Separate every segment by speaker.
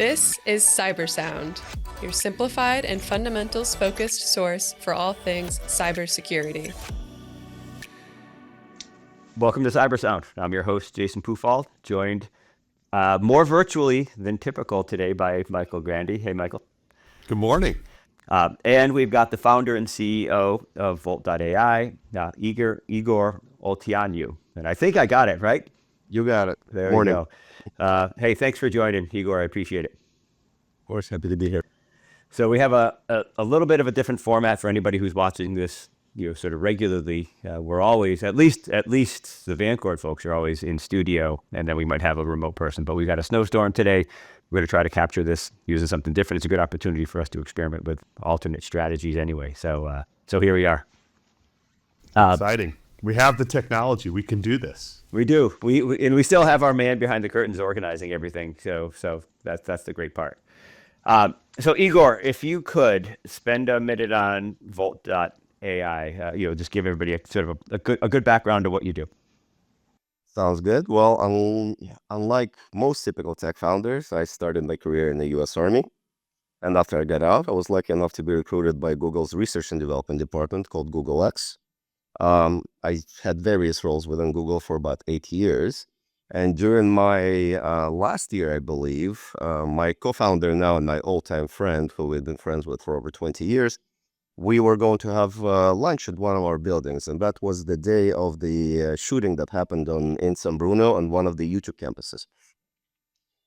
Speaker 1: This is CyberSound, your simplified and fundamentals-focused source for all things cybersecurity.
Speaker 2: Welcome to CyberSound. I'm your host, Jason Pufahl, joined more virtually than typical today by Michael Grande. Hey, Michael.
Speaker 3: Good morning.
Speaker 2: And we've got the founder and CEO of Volt.ai, Egor Olteanu. And I think I got it, right?
Speaker 3: You got it.
Speaker 2: There
Speaker 3: Morning.
Speaker 2: you go. Hey, thanks for joining, Egor. I appreciate it.
Speaker 3: Of course, happy to be here.
Speaker 2: So we have a little bit of a different format for anybody who's watching this, sort of regularly. We're always, at least the Vancord folks are always in studio, and then we might have a remote person. But we've got a snowstorm today. We're going to try to capture this using something different. It's a good opportunity for us to experiment with alternate strategies anyway. So here we are.
Speaker 3: Exciting. We have the technology. We can do this.
Speaker 2: We do. We still have our man behind the curtains organizing everything. So that's the great part. So Egor, if you could spend a minute on Volt.ai, just give everybody a good background to what you do.
Speaker 4: Sounds good. Well, unlike most typical tech founders, I started my career in the U.S. Army. And after I got out, I was lucky enough to be recruited by Google's research and development department called Google X. I had various roles within Google for about 8 years. And during my last year, I believe, my co-founder now and my all-time friend, who we've been friends with for over 20 years, we were going to have lunch at one of our buildings. And that was the day of the shooting that happened in San Bruno on one of the YouTube campuses.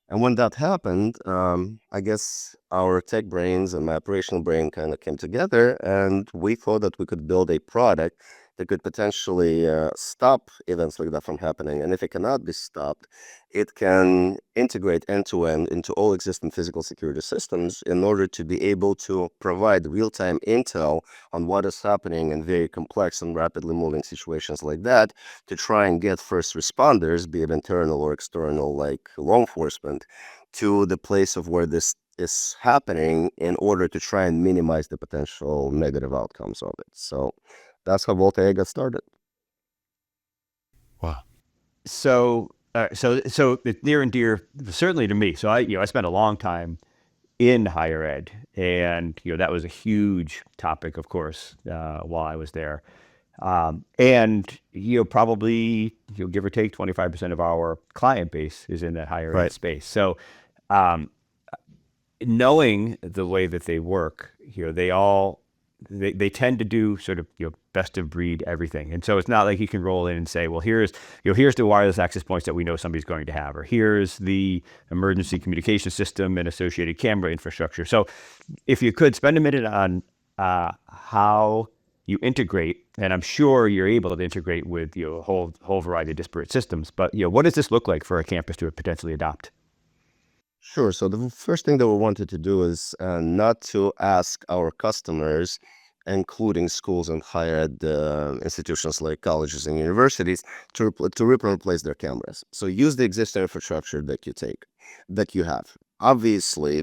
Speaker 4: And when that happened, I guess our tech brains and my operational brain kind of came together, and we thought that we could build a product that could potentially stop events like that from happening. And if it cannot be stopped, it can integrate end-to-end into all existing physical security systems in order to be able to provide real-time intel on what is happening in very complex and rapidly moving situations like that, to try and get first responders, be it internal or external, like law enforcement, to the place of where this is happening in order to try and minimize the potential negative outcomes of it. So that's how Volt.ai got started.
Speaker 3: Wow.
Speaker 2: So it's near and dear, certainly to me. So I spent a long time in higher ed, and that was a huge topic, of course, while I was there. And probably give or take 25% of our client base is in that higher ed space. So knowing the way that they work, they tend to do sort of best of breed everything. And so it's not like you can roll in and say, well, here's the wireless access points that we know somebody's going to have, or here's the emergency communication system and associated camera infrastructure. So if you could spend a minute on how you integrate, and I'm sure you're able to integrate with a whole variety of disparate systems, but what does this look like for a campus to potentially adopt?
Speaker 4: Sure. So the first thing that we wanted to do is not to ask our customers, including schools and higher ed institutions like colleges and universities, to rip and replace their cameras. So use the existing infrastructure that you have. Obviously,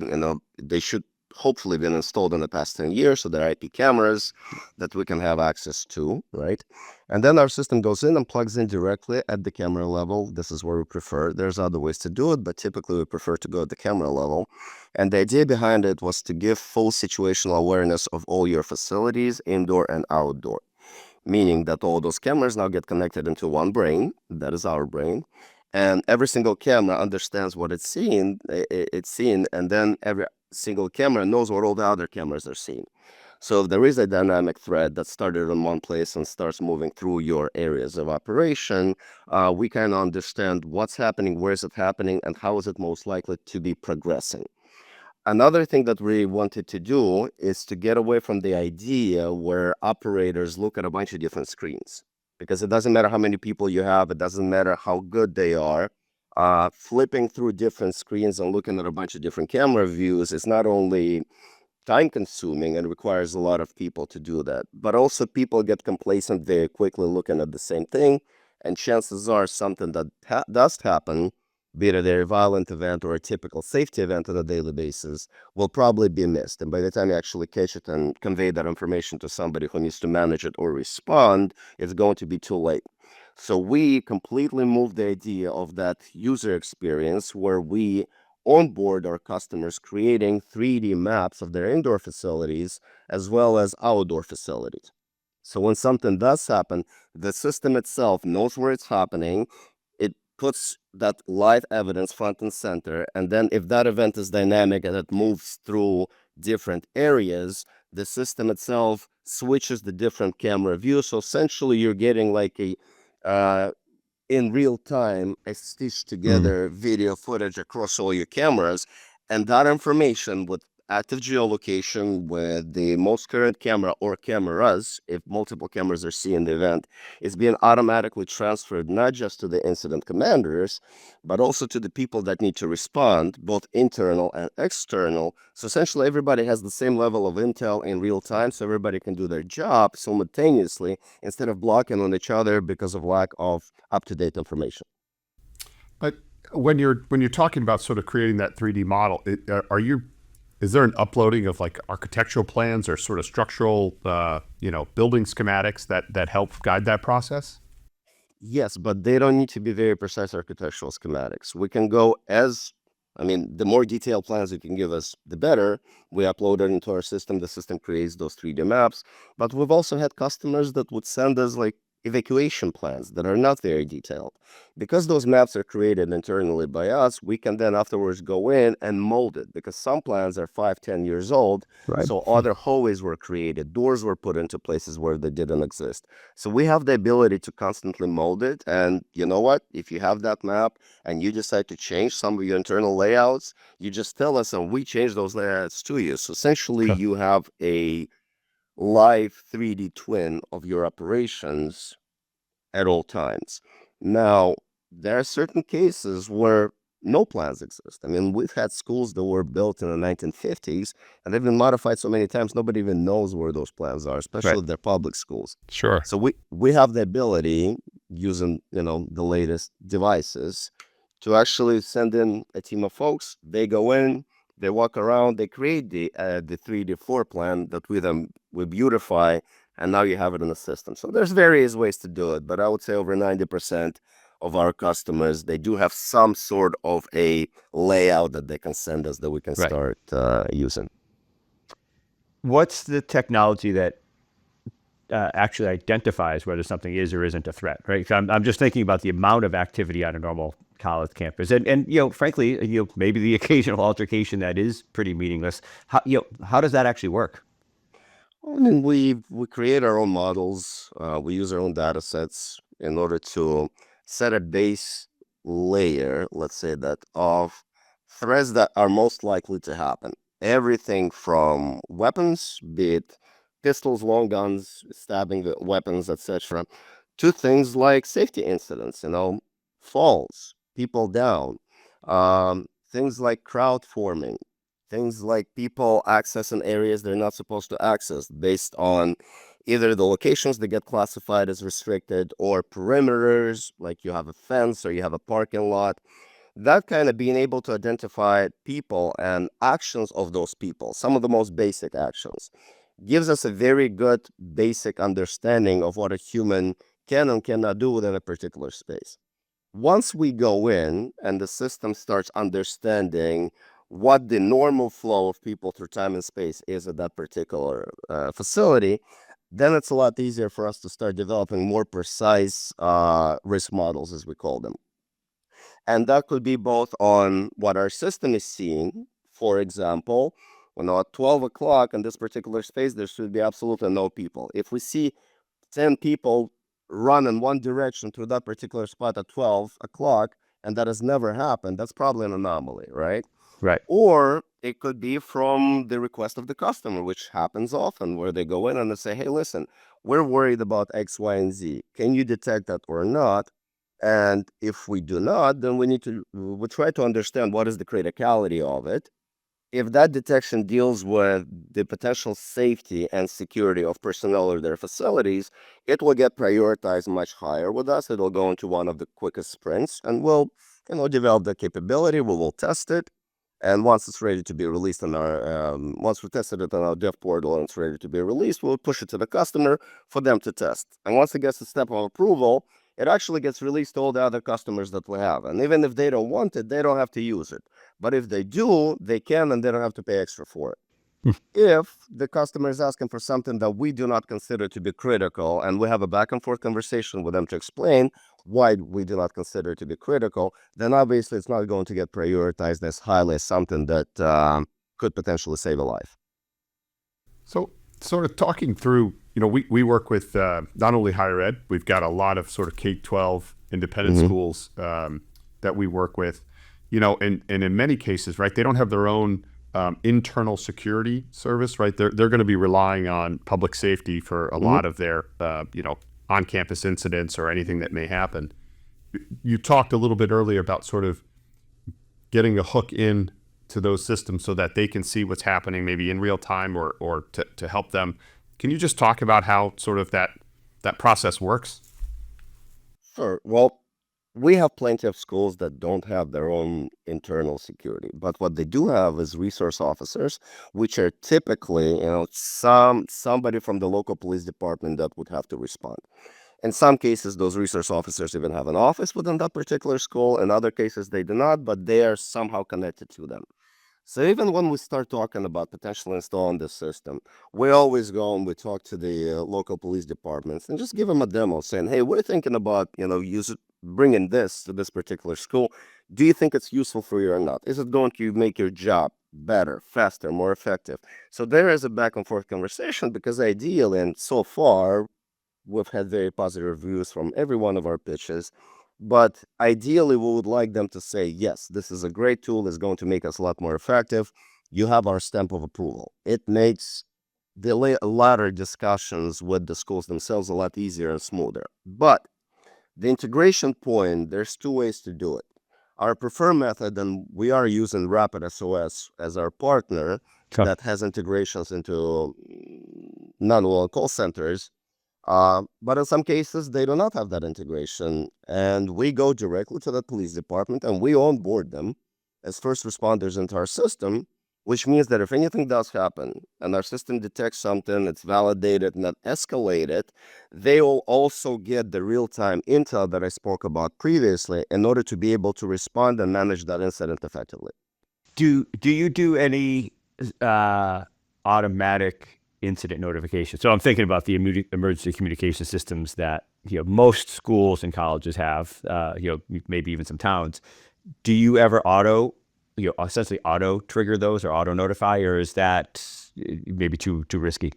Speaker 4: they should hopefully been installed in the past 10 years, so they're IP cameras that we can have access to, right? And then our system goes in and plugs in directly at the camera level. This is where we prefer. There's other ways to do it, but typically we prefer to go at the camera level. And the idea behind it was to give full situational awareness of all your facilities, indoor and outdoor, meaning that all those cameras now get connected into one brain, that is our brain, and every single camera understands what it's seeing, and then every single camera knows what all the other cameras are seeing. So if there is a dynamic thread that started in one place and starts moving through your areas of operation, we can understand what's happening, where is it happening, and how is it most likely to be progressing. Another thing that we wanted to do is to get away from the idea where operators look at a bunch of different screens, because it doesn't matter how many people you have, it doesn't matter how good they are. Flipping through different screens and looking at a bunch of different camera views is not only time consuming and requires a lot of people to do that, but also people get complacent very quickly looking at the same thing, and chances are something that does happen, be it a very violent event or a typical safety event on a daily basis, will probably be missed. And by the time you actually catch it and convey that information to somebody who needs to manage it or respond, it's going to be too late. So we completely moved the idea of that user experience where we onboard our customers, creating 3D maps of their indoor facilities as well as outdoor facilities. So when something does happen, the system itself knows where it's happening. It puts that live evidence front and center. And then if that event is dynamic and it moves through different areas, the system itself switches the different camera views. So essentially you're getting like a in real time a stitched together video footage across all your cameras, and that information with active geolocation with the most current camera or cameras, if multiple cameras are seeing the event, is being automatically transferred not just to the incident commanders, but also to the people that need to respond, both internal and external. So essentially everybody has the same level of intel in real time, so everybody can do their job simultaneously instead of blocking on each other because of lack of up-to-date information.
Speaker 3: But when you're talking about sort of creating that 3D model, is there an uploading of like architectural plans or sort of structural, building schematics that help guide that process?
Speaker 4: Yes, but they don't need to be very precise architectural schematics. We can go the more detailed plans you can give us, the better. We upload it into our system. The system creates those 3D maps. But we've also had customers that would send us like evacuation plans that are not very detailed. Because those maps are created internally by us, we can then afterwards go in and mold it, because some plans are 5-10 years old.
Speaker 2: Right.
Speaker 4: So other hallways were created, doors were put into places where they didn't exist. So we have the ability to constantly mold it. And you know what? If you have that map and you decide to change some of your internal layouts, you just tell us and we change those layouts to you. So essentially you have a live 3D twin of your operations at all times. Now, there are certain cases where no plans exist. I mean, we've had schools that were built in the 1950s and they've been modified so many times, nobody even knows where those plans are, especially if they're public schools.
Speaker 3: Sure.
Speaker 4: So we have the ability, using the latest devices, to actually send in a team of folks. They go in, they walk around, they create the 3D floor plan that we beautify, and now you have it in the system. So there's various ways to do it, but I would say over 90% of our customers, they do have some sort of a layout that they can send us that we can start using.
Speaker 2: What's the technology that actually identifies whether something is or isn't a threat, right? I'm just thinking about the amount of activity on a normal college campus, and frankly, maybe the occasional altercation that is pretty meaningless. How does that actually work?
Speaker 4: I mean, we create our own models. We use our own data sets in order to set a base layer, let's say that, of threats that are most likely to happen. Everything from weapons, be it pistols, long guns, stabbing weapons, etc., to things like safety incidents, falls, people down, things like crowd forming, things like people accessing areas they're not supposed to access based on either the locations that get classified as restricted or perimeters, like you have a fence or you have a parking lot. That kind of being able to identify people and actions of those people, some of the most basic actions, gives us a very good basic understanding of what a human can and cannot do within a particular space. Once we go in and the system starts understanding what the normal flow of people through time and space is at that particular facility, then it's a lot easier for us to start developing more precise risk models, as we call them. And that could be both on what our system is seeing. For example, at 12 o'clock in this particular space, there should be absolutely no people. If we see 10 people run in one direction to that particular spot at 12 o'clock, and that has never happened, that's probably an anomaly, right?
Speaker 2: Right.
Speaker 4: Or it could be from the request of the customer, which happens often, where they go in and they say, hey, listen, we're worried about X, Y, and Z. Can you detect that or not? And if we do not, then we try to understand what is the criticality of it. If that detection deals with the potential safety and security of personnel or their facilities, it will get prioritized much higher with us. It'll go into one of the quickest sprints, and we'll develop the capability. We will test it. And once it's ready to be released once we tested it on our dev portal and it's ready to be released, we'll push it to the customer for them to test. And once it gets to step of approval, it actually gets released to all the other customers that we have. And even if they don't want it, they don't have to use it. But if they do, they can, and they don't have to pay extra for it. If the customer is asking for something that we do not consider to be critical, and we have a back and forth conversation with them to explain why we do not consider it to be critical, then obviously it's not going to get prioritized as highly as something that could potentially save a life.
Speaker 3: So sort of talking through, we work with not only higher ed, we've got a lot of sort of K-12 independent schools that we work with, and in many cases, right, they don't have their own internal security service, right? They're going to be relying on public safety for a lot of their, on-campus incidents or anything that may happen. You talked a little bit earlier about sort of getting a hook in to those systems so that they can see what's happening maybe in real time or to help them. Can you just talk about how sort of that process works?
Speaker 4: Sure. Well, we have plenty of schools that don't have their own internal security, but what they do have is resource officers, which are typically, somebody from the local police department that would have to respond. In some cases, those resource officers even have an office within that particular school. In other cases, they do not, but they are somehow connected to them. So even when we start talking about potentially installing this system, we always go and we talk to the local police departments and just give them a demo saying, hey, we're thinking about, bringing this to this particular school. Do you think it's useful for you or not? Is it going to make your job better, faster, more effective? So there is a back and forth conversation because ideally, and so far, we've had very positive reviews from every one of our pitches. But ideally, we would like them to say, yes, this is a great tool. It's going to make us a lot more effective. You have our stamp of approval. It makes the latter discussions with the schools themselves a lot easier and smoother. But the integration point, there's two ways to do it. Our preferred method, and we are using RapidSOS as our partner that has integrations into 911 call centers. But in some cases, they do not have that integration. And we go directly to the police department and we onboard them as first responders into our system, which means that if anything does happen and our system detects something, it's validated and escalated, they will also get the real-time intel that I spoke about previously in order to be able to respond and manage that incident effectively.
Speaker 2: Do you do any automatic incident notification? So I'm thinking about the emergency communication systems that most schools and colleges have, maybe even some towns. Do you ever essentially auto trigger those or auto notify, or is that maybe too risky?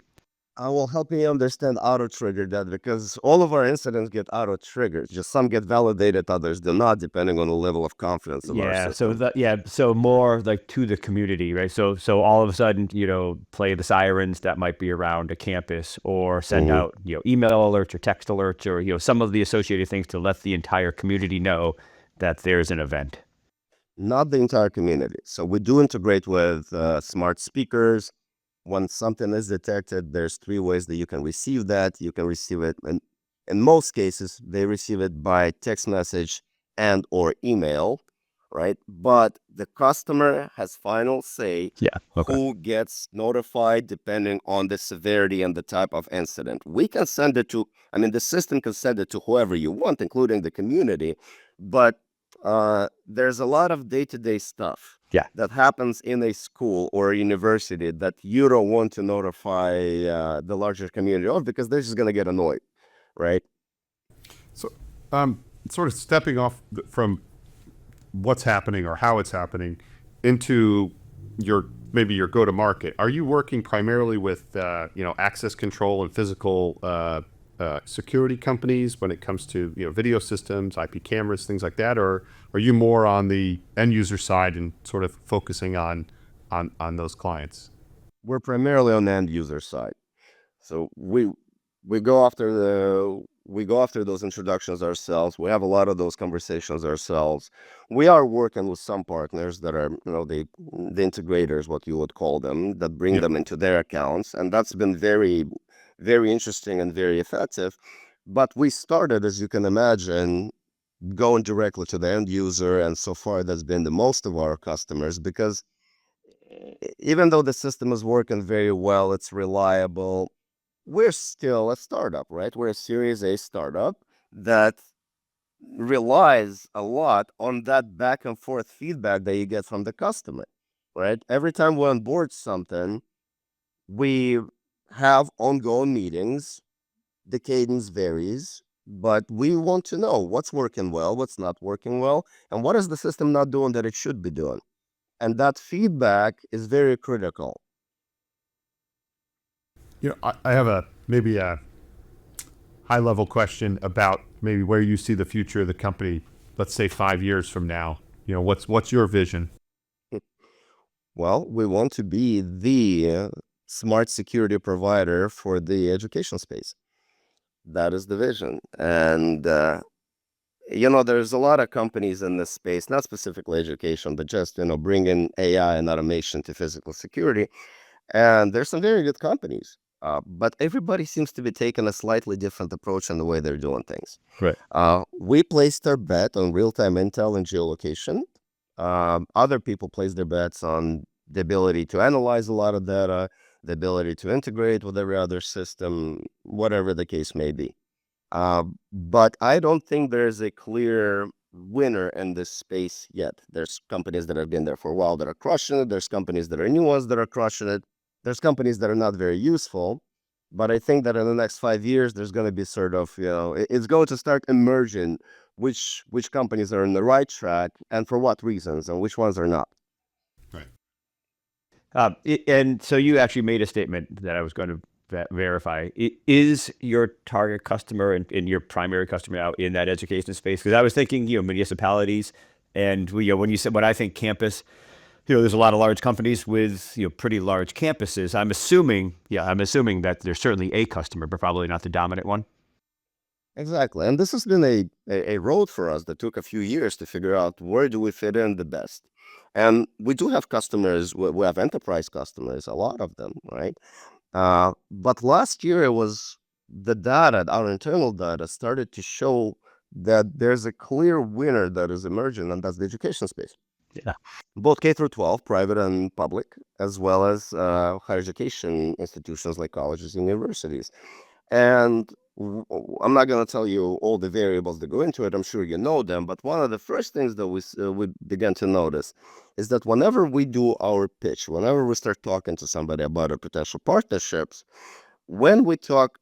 Speaker 4: I will help you understand auto trigger that because all of our incidents get auto triggered. Just some get validated, others do not, depending on the level of confidence of our system.
Speaker 2: So more like to the community, right? So all of a sudden, play the sirens that might be around a campus, or send out email alerts or text alerts, or some of the associated things to let the entire community know that there's an event.
Speaker 4: Not the entire community. So we do integrate with smart speakers. When something is detected, there's 3 ways that you can receive that. You can receive it, and in most cases, they receive it by text message and or email, right? But the customer has final say who gets notified depending on the severity and the type of incident. We can send it to, the system can send it to whoever you want, including the community, but there's a lot of day-to-day stuff that happens in a school or a university that you don't want to notify the larger community of because they're just going to get annoyed, right?
Speaker 3: So sort of stepping off from what's happening or how it's happening into your go-to-market. Are you working primarily with access control and physical security companies when it comes to video systems, IP cameras, things like that, or are you more on the end user side and sort of focusing on those clients?
Speaker 4: We're primarily on the end user side, so we go after those introductions ourselves. We have a lot of those conversations ourselves. We are working with some partners that are the integrators, what you would call them, that bring them into their accounts, and that's been very, very interesting and very effective. But we started, as you can imagine, going directly to the end user, and so far that's been the most of our customers, because even though the system is working very well, it's reliable, we're still a startup, right? We're a Series A startup that relies a lot on that back and forth feedback that you get from the customer, right? Every time we onboard something, we have ongoing meetings. The cadence varies, but we want to know what's working well, what's not working well, and what is the system not doing that it should be doing. And that feedback is very critical.
Speaker 3: I have maybe a high level question about maybe where you see the future of the company, let's say 5 years from now. What's your vision?
Speaker 4: Well, we want to be the smart security provider for the education space. That is the vision. And, there's a lot of companies in this space, not specifically education, but just, bringing AI and automation to physical security. And there's some very good companies. But everybody seems to be taking a slightly different approach in the way they're doing things.
Speaker 2: Right.
Speaker 4: We placed our bet on real-time intel and geolocation. Other people place their bets on the ability to analyze a lot of data, the ability to integrate with every other system, whatever the case may be. But I don't think there's a clear winner in this space yet. There's companies that have been there for a while that are crushing it. There's companies that are new ones that are crushing it. There's companies that are not very useful. But I think that in the next 5 years, there's going to be sort of, it's going to start emerging which companies are on the right track and for what reasons and which ones are not.
Speaker 3: Right.
Speaker 2: And so you actually made a statement that I was going to verify. Is your target customer and your primary customer out in that education space? Because I was thinking, municipalities, and when I think campus, there's a lot of large companies with pretty large campuses. I'm assuming that there's certainly a customer, but probably not the dominant one.
Speaker 4: Exactly. And this has been a road for us that took a few years to figure out where do we fit in the best. And we do have customers, we have enterprise customers, a lot of them, right? But last year it was the data, our internal data started to show that there's a clear winner that is emerging, and that's the education space.
Speaker 2: Yeah.
Speaker 4: Both K through 12, private and public, as well as higher education institutions like colleges and universities. And I'm not going to tell you all the variables that go into it. I'm sure you know them. But one of the first things that we began to notice is that whenever we do our pitch, whenever we start talking to somebody about our potential partnerships, when we talk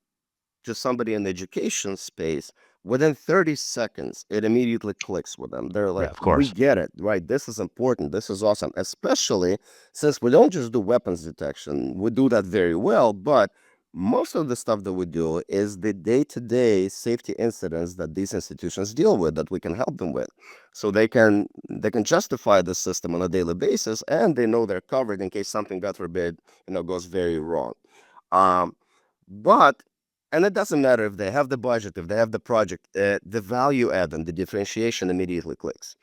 Speaker 4: to somebody in the education space, within 30 seconds, it immediately clicks with them. They're like,
Speaker 2: of course.
Speaker 4: We get it, right? This is important. This is awesome. Especially since we don't just do weapons detection. We do that very well, but most of the stuff that we do is the day-to-day safety incidents that these institutions deal with that we can help them with. So they can justify the system on a daily basis, and they know they're covered in case something, God forbid, goes very wrong. And it doesn't matter if they have the budget, if they have the project, the value add and the differentiation immediately clicks.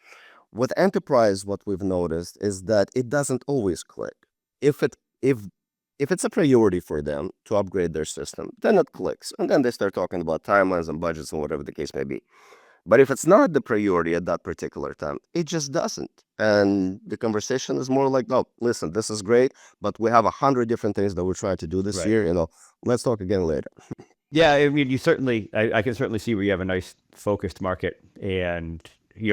Speaker 4: With enterprise, what we've noticed is that it doesn't always click. If it's a priority for them to upgrade their system, then it clicks. And then they start talking about timelines and budgets and whatever the case may be. But if it's not the priority at that particular time, it just doesn't. And the conversation is more like, no, listen, this is great, but we have 100 different things that we're trying to do this year. Let's talk again later.
Speaker 2: Yeah, I mean, I can certainly see where you have a nice focused market, and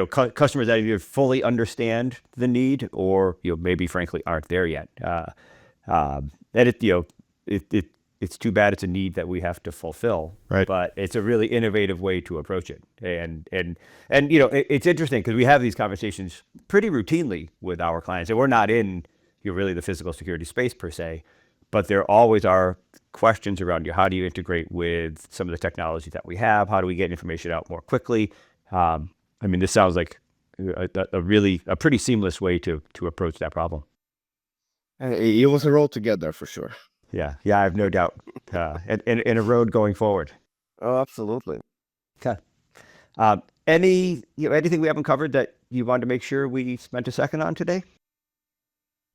Speaker 2: customers that either fully understand the need or maybe frankly aren't there yet. And it's too bad it's a need that we have to fulfill.
Speaker 3: Right.
Speaker 2: But it's a really innovative way to approach it, and it's interesting because we have these conversations pretty routinely with our clients, and we're not in really the physical security space per se. But there always are questions around how do you integrate with some of the technologies that we have? How do we get information out more quickly? I mean, this sounds like a pretty seamless way to approach that problem.
Speaker 4: It was a road to get there for sure.
Speaker 2: Yeah, I have no doubt. And a road going forward.
Speaker 4: Oh, absolutely.
Speaker 2: Okay. Anything we haven't covered that you wanted to make sure we spent a second on today?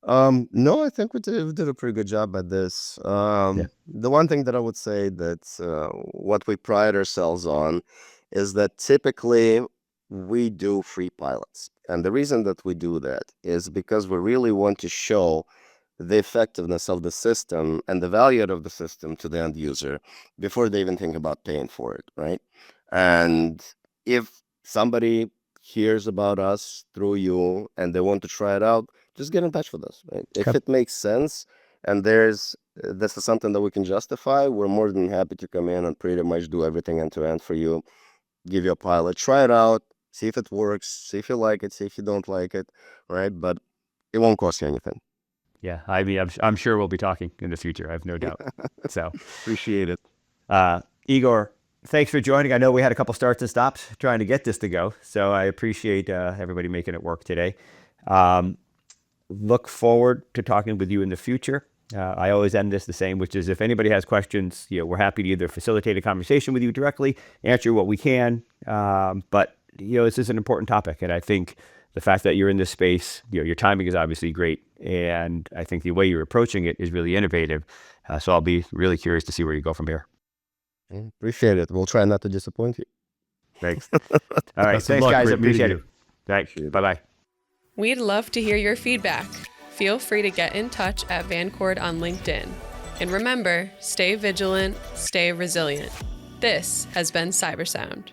Speaker 4: No, I think we did a pretty good job at this. The one thing that I would say that what we pride ourselves on is that typically we do free pilots. And the reason that we do that is because we really want to show the effectiveness of the system and the value of the system to the end user before they even think about paying for it, right? And if somebody hears about us through you and they want to try it out, just get in touch with us. Right? If it makes sense and this is something that we can justify, we're more than happy to come in and pretty much do everything end to end for you. Give you a pilot, try it out, see if it works, see if you like it, see if you don't like it, right? But it won't cost you anything.
Speaker 2: Yeah, I mean, I'm sure we'll be talking in the future. I have no doubt. So
Speaker 4: Appreciate it.
Speaker 2: Egor, thanks for joining. I know we had a couple starts and stops trying to get this to go, so I appreciate everybody making it work today. Look forward to talking with you in the future. I always end this the same, which is if anybody has questions, we're happy to either facilitate a conversation with you directly, answer what we can. But this is an important topic, and I think the fact that you're in this space, your timing is obviously great, and I think the way you're approaching it is really innovative. So I'll be really curious to see where you go from here.
Speaker 4: Appreciate it. We'll try not to disappoint you.
Speaker 2: Thanks. All right,
Speaker 3: Best of
Speaker 2: thanks,
Speaker 3: luck.
Speaker 2: guys.
Speaker 3: Great meeting
Speaker 2: Appreciate
Speaker 3: you.
Speaker 2: it. Thanks. Bye-bye.
Speaker 1: We'd love to hear your feedback. Feel free to get in touch at Vancord on LinkedIn. And remember, stay vigilant, stay resilient. This has been CyberSound.